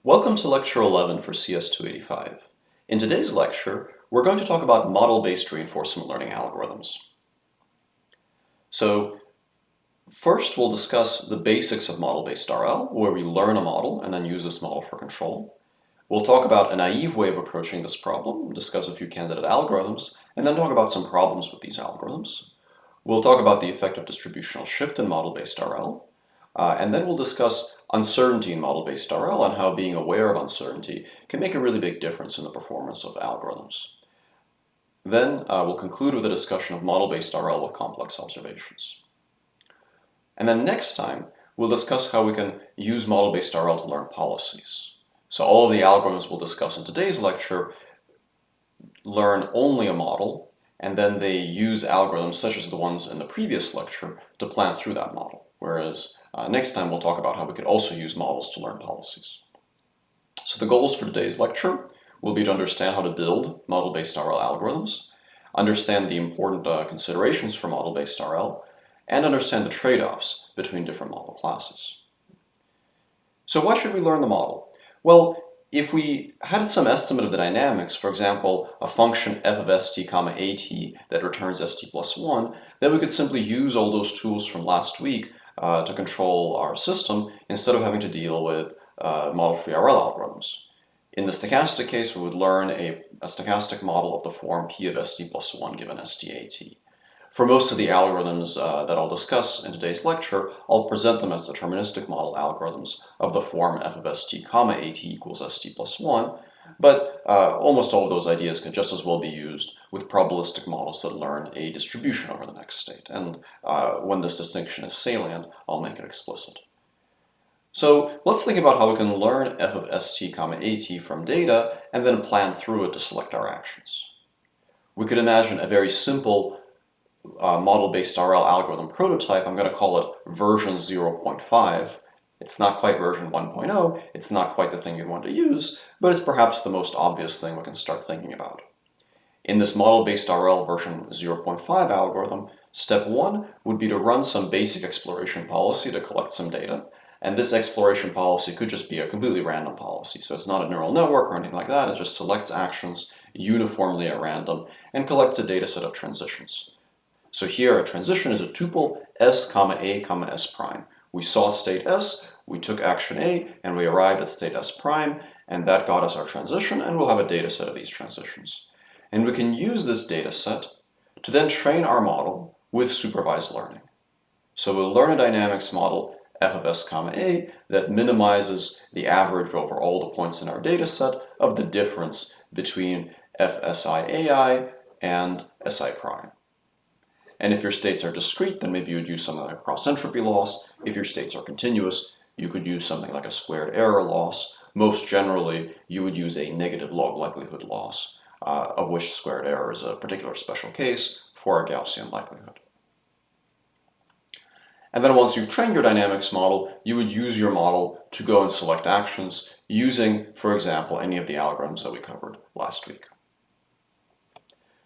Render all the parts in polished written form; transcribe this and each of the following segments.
Welcome to Lecture 11 for CS285. In today's lecture, we're going to talk about model-based reinforcement learning algorithms. So, first we'll discuss the basics of model-based RL, where we learn a model and then use this model for control. We'll talk about a naive way of approaching this problem, discuss a few candidate algorithms, and then talk about some problems with these algorithms. We'll talk about the effect of distributional shift in model-based RL, and then we'll discuss uncertainty in model-based RL and how being aware of uncertainty can make a really big difference in the performance of algorithms. Then we'll conclude with a discussion of model-based RL with complex observations. And then next time, we'll discuss how we can use model-based RL to learn policies. So all of the algorithms we'll discuss in today's lecture learn only a model, and then they use algorithms such as the ones in the previous lecture to plan through that model. Whereas next time we'll talk about how we could also use models to learn policies. So the goals for today's lecture will be to understand how to build model-based RL algorithms, understand the important considerations for model-based RL, and understand the trade-offs between different model classes. So why should we learn the model? Well, if we had some estimate of the dynamics, for example, a function f of st comma at that returns st plus 1, then we could simply use all those tools from last week to control our system instead of having to deal with model-free RL algorithms. In the stochastic case, we would learn a stochastic model of the form p of st plus 1 given stat. For most of the algorithms that I'll discuss in today's lecture, I'll present them as deterministic model algorithms of the form f of st comma at equals st plus 1, but almost all of those ideas can just as well be used with probabilistic models that learn a distribution over the next state. And when this distinction is salient, I'll make it explicit. So let's think about how we can learn f of st comma at from data and then plan through it to select our actions. We could imagine a very simple model-based RL algorithm prototype. I'm going to call it version 0.5. It's not quite version 1.0. It's not quite the thing you'd want to use, but it's perhaps the most obvious thing we can start thinking about. In this model-based RL version 0.5 algorithm, step 1 would be to run some basic exploration policy to collect some data. And this exploration policy could just be a completely random policy. So it's not a neural network or anything like that. It just selects actions uniformly at random and collects a data set of transitions. So here a transition is a tuple s comma a comma s prime. We saw state s, we took action a, and we arrived at state s prime, and that got us our transition, and we'll have a data set of these transitions. And we can use this data set to then train our model with supervised learning. So we'll learn a dynamics model f of s comma a that minimizes the average over all the points in our data set of the difference between fsi ai and si prime. And if your states are discrete, then maybe you'd use something like cross-entropy loss. If your states are continuous, you could use something like a squared error loss. Most generally, you would use a negative log likelihood loss, of which squared error is a particular special case for a Gaussian likelihood. And then once you've trained your dynamics model, you would use your model to go and select actions using, for example, any of the algorithms that we covered last week.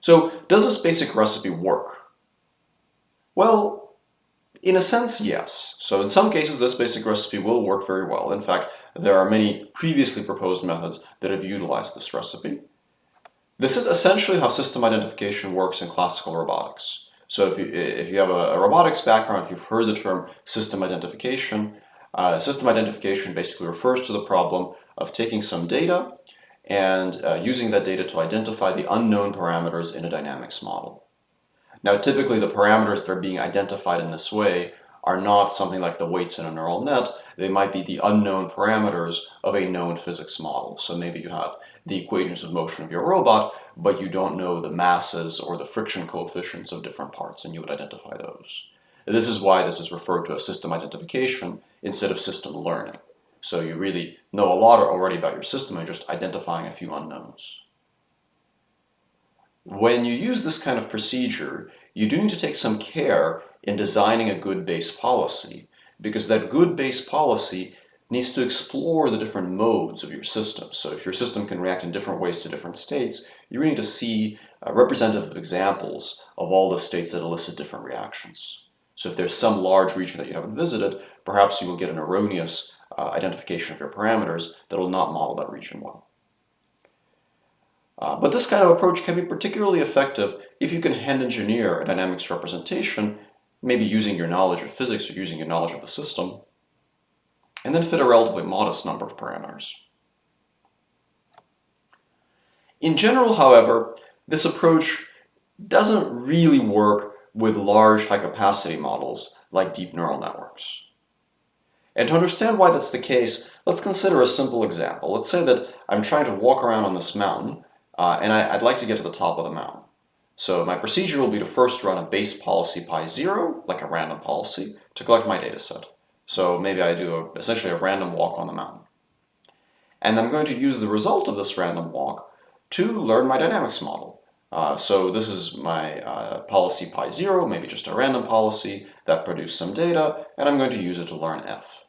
So does this basic recipe work? Well, in a sense, yes. So in some cases, this basic recipe will work very well. In fact, there are many previously proposed methods that have utilized this recipe. This is essentially how system identification works in classical robotics. So if you have a robotics background, if you've heard the term system identification basically refers to the problem of taking some data and using that data to identify the unknown parameters in a dynamics model. Now, typically the parameters that are being identified in this way are not something like the weights in a neural net. They might be the unknown parameters of a known physics model. So maybe you have the equations of motion of your robot, but you don't know the masses or the friction coefficients of different parts, and you would identify those. This is why this is referred to as system identification instead of system learning. So you really know a lot already about your system and just identifying a few unknowns. When you use this kind of procedure, you do need to take some care in designing a good base policy, because that good base policy needs to explore the different modes of your system. So if your system can react in different ways to different states, you really need to see representative examples of all the states that elicit different reactions. So if there's some large region that you haven't visited, perhaps you will get an erroneous identification of your parameters that will not model that region well. But this kind of approach can be particularly effective if you can hand engineer a dynamics representation, maybe using your knowledge of physics or using your knowledge of the system, and then fit a relatively modest number of parameters. In general, however, this approach doesn't really work with large high-capacity models like deep neural networks. And to understand why that's the case, let's consider a simple example. Let's say that I'm trying to walk around on this mountain, and I'd like to get to the top of the mountain. So my procedure will be to first run a base policy pi0, like a random policy, to collect my data set. So maybe I do essentially a random walk on the mountain. And I'm going to use the result of this random walk to learn my dynamics model. So this is my policy pi0, maybe just a random policy that produced some data, and I'm going to use it to learn f.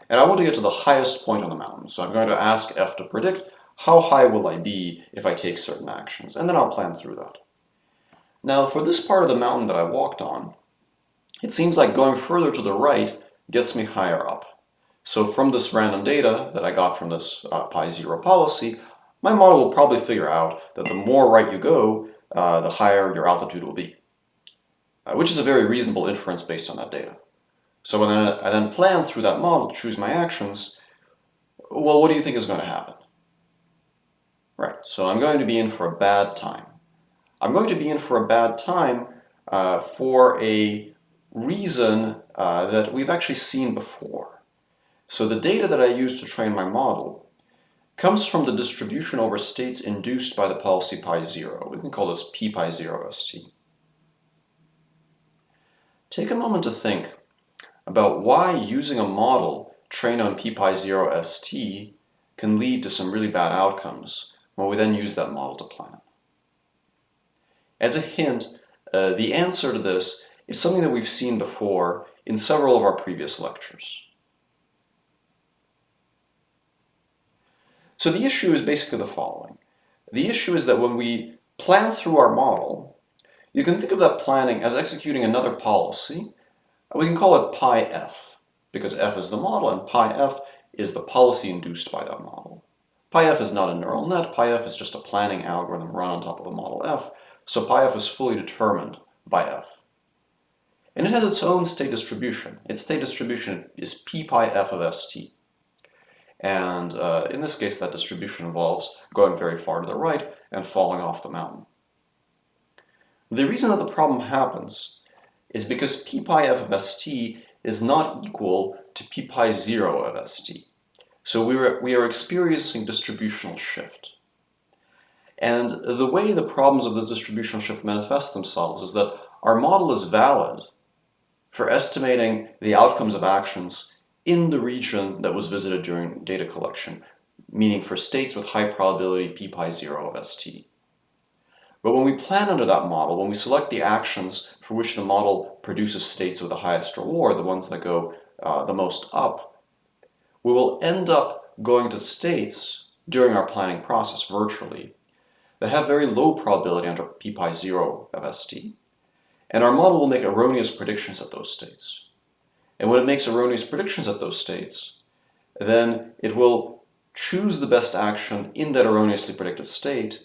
And I want to get to the highest point on the mountain, so I'm going to ask f to predict how high will I be if I take certain actions, and then I'll plan through that. Now, for this part of the mountain that I walked on, it seems like going further to the right gets me higher up. So from this random data that I got from this pi0 policy, my model will probably figure out that the more right you go, the higher your altitude will be, which is a very reasonable inference based on that data. So when I then plan through that model to choose my actions, well, what do you think is going to happen? Right, so I'm going to be in for a bad time. I'm going to be in for a bad time for a reason that we've actually seen before. So the data that I use to train my model comes from the distribution over states induced by the policy pi0. We can call this p pi0 st. Take a moment to think about why using a model trained on p pi0 st can lead to some really bad outcomes when we then use that model to plan. As a hint, the answer to this is something that we've seen before in several of our previous lectures. So the issue is basically the following. The issue is that when we plan through our model, you can think of that planning as executing another policy. We can call it pi f, because f is the model and pi f is the policy induced by that model. Pi f is not a neural net, pi f is just a planning algorithm run on top of the model f, so pi f is fully determined by f. And it has its own state distribution. Its state distribution is p pi f of st. And in this case, that distribution involves going very far to the right and falling off the mountain. The reason that the problem happens is because p pi f of st is not equal to p pi 0 of st. So we are experiencing distributional shift. And the way the problems of this distributional shift manifest themselves is that our model is valid for estimating the outcomes of actions in the region that was visited during data collection, meaning for states with high probability p pi 0 of st. But when we plan under that model, when we select the actions for which the model produces states with the highest reward, the ones that go the most up, we will end up going to states during our planning process virtually that have very low probability under p pi 0 of st, and our model will make erroneous predictions at those states. And when it makes erroneous predictions at those states, then it will choose the best action in that erroneously predicted state,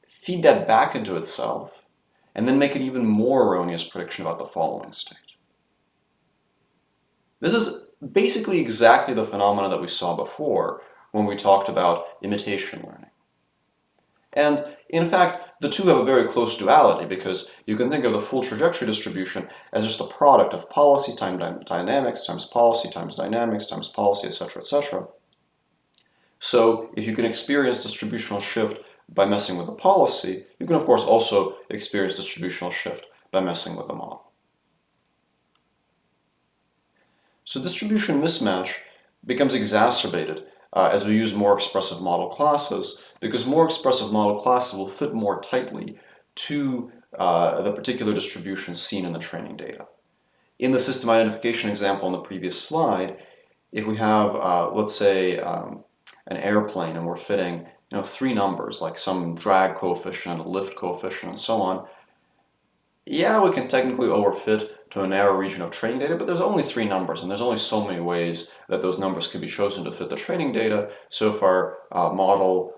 feed that back into itself, and then make an even more erroneous prediction about the following state. This is basically exactly the phenomena that we saw before when we talked about imitation learning. And in fact, the two have a very close duality because you can think of the full trajectory distribution as just a product of policy times dynamics times policy times dynamics times policy, etc., etc. So if you can experience distributional shift by messing with the policy, you can of course also experience distributional shift by messing with the model. So distribution mismatch becomes exacerbated as we use more expressive model classes, because more expressive model classes will fit more tightly to the particular distribution seen in the training data. In the system identification example on the previous slide, if we have, let's say, an airplane and we're fitting three numbers, like some drag coefficient, a lift coefficient, and so on, yeah, we can technically overfit to a narrow region of training data, but there's only 3 numbers, and there's only so many ways that those numbers could be chosen to fit the training data. So if our model,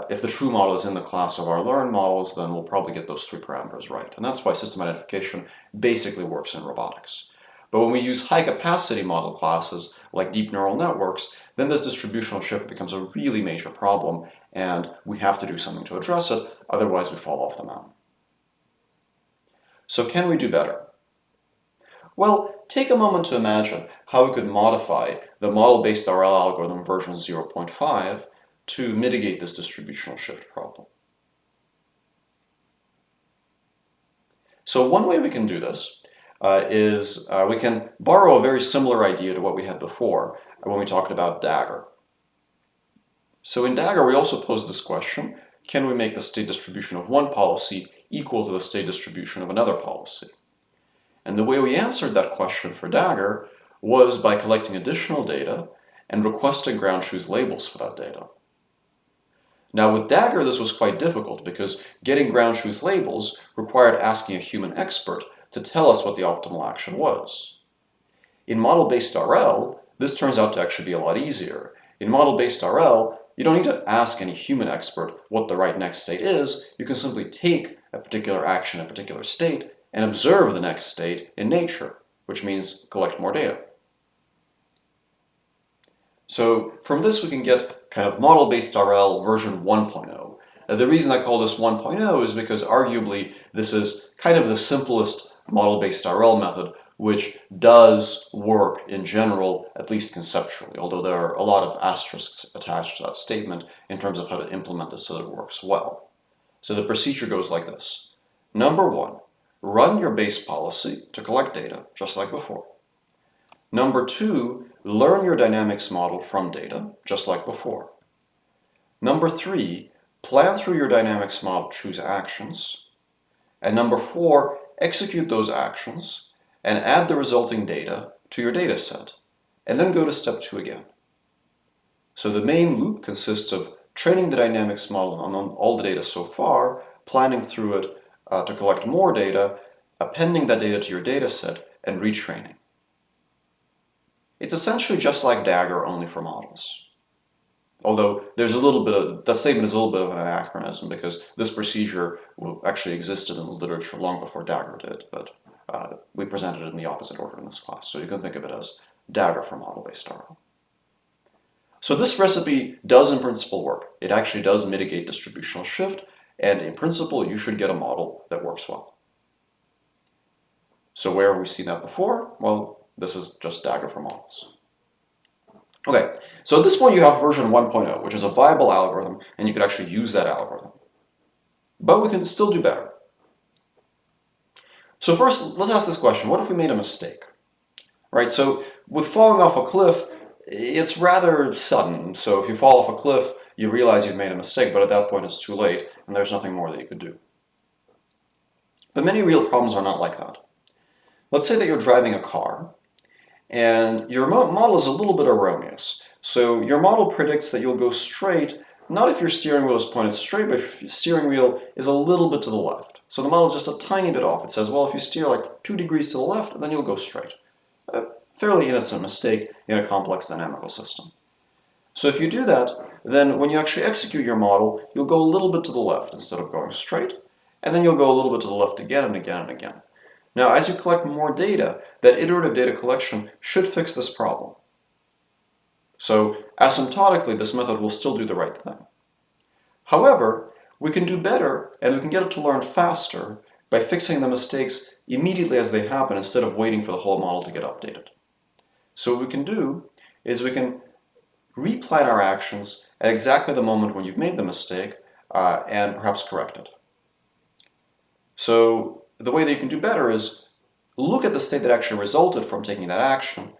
if the true model is in the class of our learned models, then we'll probably get those 3 parameters right. And that's why system identification basically works in robotics. But when we use high-capacity model classes, like deep neural networks, then this distributional shift becomes a really major problem, and we have to do something to address it, otherwise we fall off the mountain. So can we do better? Well, take a moment to imagine how we could modify the model-based RL algorithm version 0.5 to mitigate this distributional shift problem. So one way we can do this is we can borrow a very similar idea to what we had before when we talked about Dagger. So in Dagger, we also pose this question: can we make the state distribution of one policy equal to the state distribution of another policy? And the way we answered that question for Dagger was by collecting additional data and requesting ground truth labels for that data. Now with Dagger, this was quite difficult because getting ground truth labels required asking a human expert to tell us what the optimal action was. In model-based RL, this turns out to actually be a lot easier. In model-based RL, you don't need to ask any human expert what the right next state is. You can simply take a particular action in a particular state and observe the next state in nature, which means collect more data. So from this we can get kind of model-based RL version 1.0. The reason I call this 1.0 is because arguably this is kind of the simplest model-based RL method, which does work in general, at least conceptually, although there are a lot of asterisks attached to that statement in terms of how to implement it so that it works well. So the procedure goes like this. Number 1, run your base policy to collect data, just like before. Number 2, learn your dynamics model from data, just like before. Number 3, plan through your dynamics model, choose actions. And number 4, execute those actions and add the resulting data to your data set, and then go to step 2 again. So the main loop consists of training the dynamics model on all the data so far, planning through it to collect more data, appending that data to your data set, and retraining. It's essentially just like Dagger, only for models. Although there's a little bit of, that statement is a little bit of an anachronism because this procedure actually existed in the literature long before Dagger did, but we presented it in the opposite order in this class, so you can think of it as Dagger for model-based RL. So this recipe does in principle work. It actually does mitigate distributional shift, and in principle you should get a model that works well. So where have we seen that before? Well, this is just Dagger for models. Okay, so at this point you have version 1.0, which is a viable algorithm, and you could actually use that algorithm. But we can still do better. So first, let's ask this question: what if we made a mistake? Right, so with falling off a cliff, it's rather sudden. So if you fall off a cliff, you realize you've made a mistake, but at that point it's too late, and there's nothing more that you could do. But many real problems are not like that. Let's say that you're driving a car, and your model is a little bit erroneous. So your model predicts that you'll go straight, not if your steering wheel is pointed straight, but if your steering wheel is a little bit to the left. So the model is just a tiny bit off. It says, well, if you steer like 2 degrees to the left, then you'll go straight. A fairly innocent mistake in a complex dynamical system. So if you do that, then when you actually execute your model, you'll go a little bit to the left instead of going straight, and then you'll go a little bit to the left again and again and again. Now, as you collect more data, that iterative data collection should fix this problem. So asymptotically, this method will still do the right thing. However, we can do better, and we can get it to learn faster by fixing the mistakes immediately as they happen instead of waiting for the whole model to get updated. So what we can do is we can replan our actions at exactly the moment when you've made the mistake and perhaps correct it. So the way that you can do better is look at the state that actually resulted from taking that action,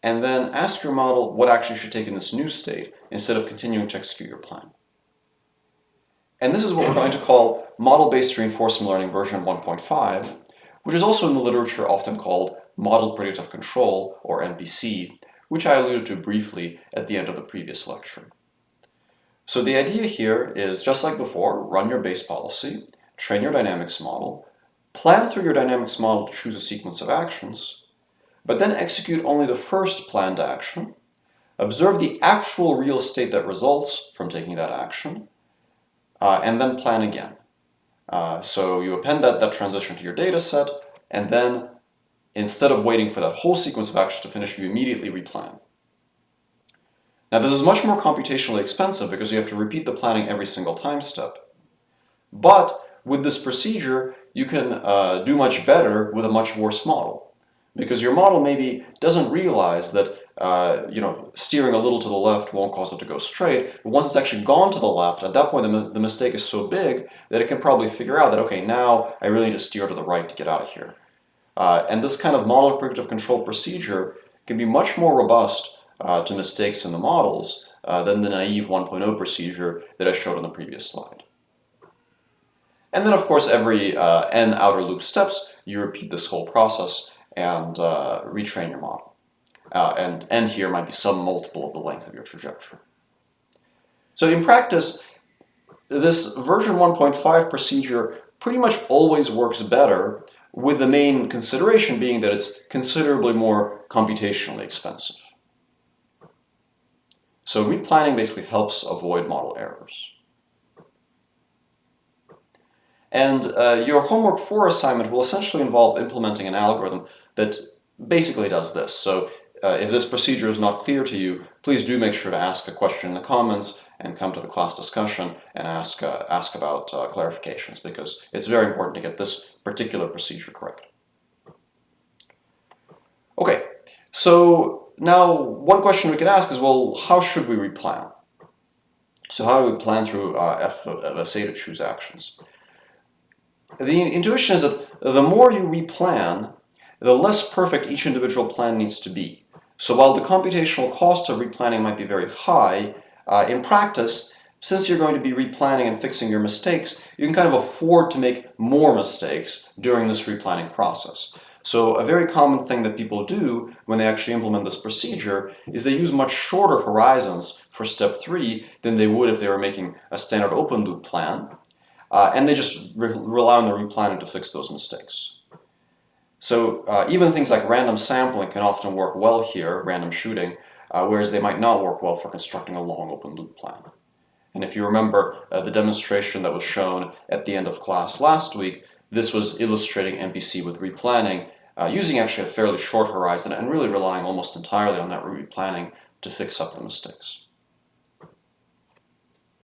and then ask your model what action should take in this new state instead of continuing to execute your plan. And this is what we're going to call model-based reinforcement learning version 1.5, which is also in the literature often called model predictive control, or MPC, which I alluded to briefly at the end of the previous lecture. So the idea here is, just like before, run your base policy, train your dynamics model, plan through your dynamics model to choose a sequence of actions, but then execute only the first planned action, observe the actual real state that results from taking that action, and then plan again. So you append that transition to your data set, and then instead of waiting for that whole sequence of actions to finish, you immediately replan. Now this is much more computationally expensive because you have to repeat the planning every single time step. But with this procedure, you can do much better with a much worse model. Because your model maybe doesn't realize that steering a little to the left won't cause it to go straight, but once it's actually gone to the left, at that point the mistake is so big that it can probably figure out that, okay, now I really need to steer to the right to get out of here. And this kind of model predictive control procedure can be much more robust to mistakes in the models than the naive 1.0 procedure that I showed on the previous slide. And then, of course, every n outer loop steps, you repeat this whole process and retrain your model. And n here might be some multiple of the length of your trajectory. So in practice, this version 1.5 procedure pretty much always works better, with the main consideration being that it's considerably more computationally expensive. So replanning basically helps avoid model errors. And your homework 4 assignment will essentially involve implementing an algorithm that basically does this. So if this procedure is not clear to you, please do make sure to ask a question in the comments and come to the class discussion and ask about clarifications, because it's very important to get this particular procedure correct. Okay, so now one question we could ask is, well, how should we replan? So how do we plan through f of SA to choose actions? The intuition is that the more you replan, the less perfect each individual plan needs to be. So while the computational cost of replanning might be very high, in practice, since you're going to be replanning and fixing your mistakes, you can kind of afford to make more mistakes during this replanning process. So a very common thing that people do when they actually implement this procedure is they use much shorter horizons for step 3 than they would if they were making a standard open loop plan. And they just rely on the replanning to fix those mistakes. So even things like random sampling can often work well here, random shooting, whereas they might not work well for constructing a long open loop plan. And if you remember the demonstration that was shown at the end of class last week, this was illustrating MPC with replanning, using actually a fairly short horizon and really relying almost entirely on that replanning to fix up the mistakes.